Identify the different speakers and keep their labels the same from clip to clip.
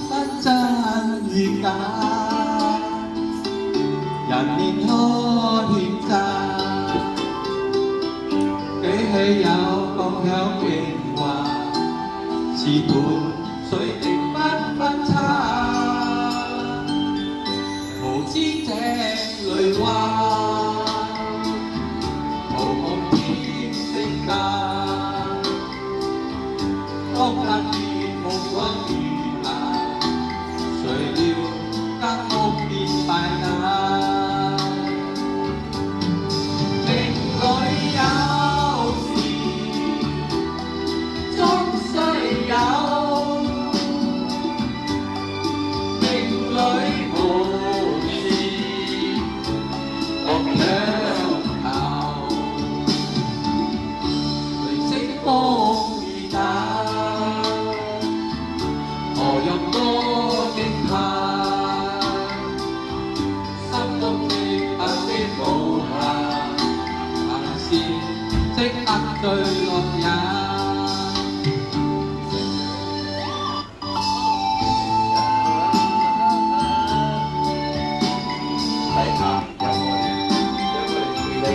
Speaker 1: 山珍而家，人年可獻讚，記起有共享榮華，是伴水的不分差，無知這淚話，無夢天的家，當黑夜夢光如下，誰料間屋變敗瓦。對落也睇下有冇人處理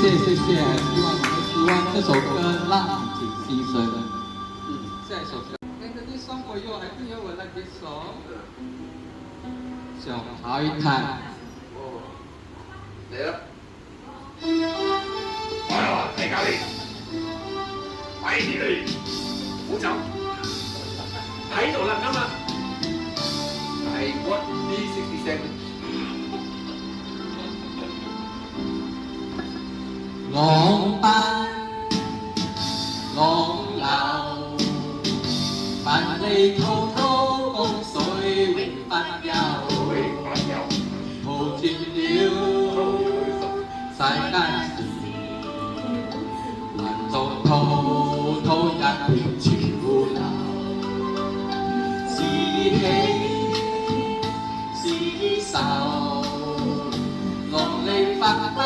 Speaker 1: 谢谢，希望这首歌让你心声。下一首歌，那个你送我又还是有我那几首，小好一看。哦，嚟啦！我話你教練，快啲嚟，唔好走，喺度啦咁啊！係 What D67。浪奔浪流，萬里滔滔江水永不休，淘轉了世間事，還做滔滔一片潮流，是喜是愁，浪裏發不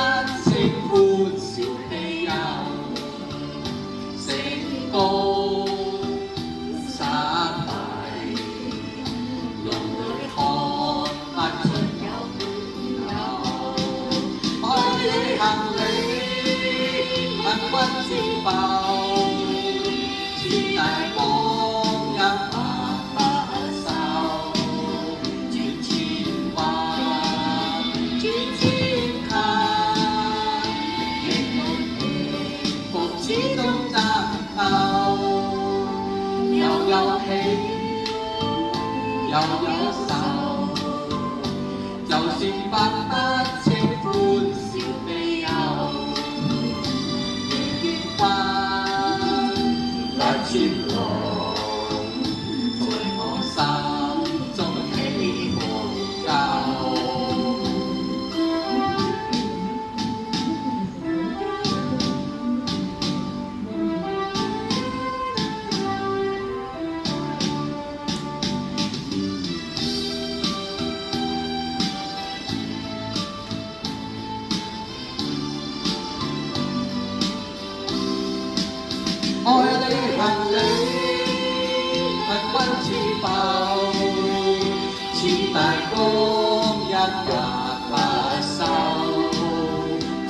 Speaker 1: 清歡笑悲憂，成功失敗
Speaker 2: 萬里，不溫似浮，似大江一日不收。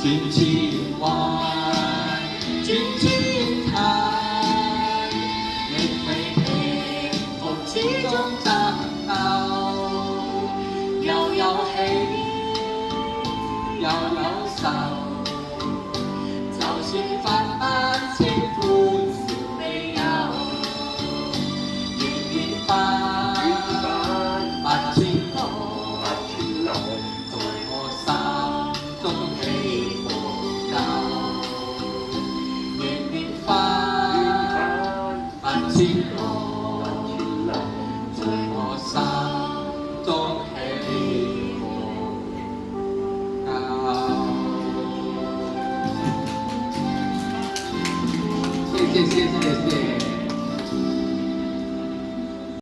Speaker 2: 轉千彎，轉千態，亦未平復始終爭鬥，又有喜，又有愁。就算百般稱歡笑未休，願變翻百千浪，在我心中起伏夠。願變翻百千浪，在我心中起伏夠。謝謝。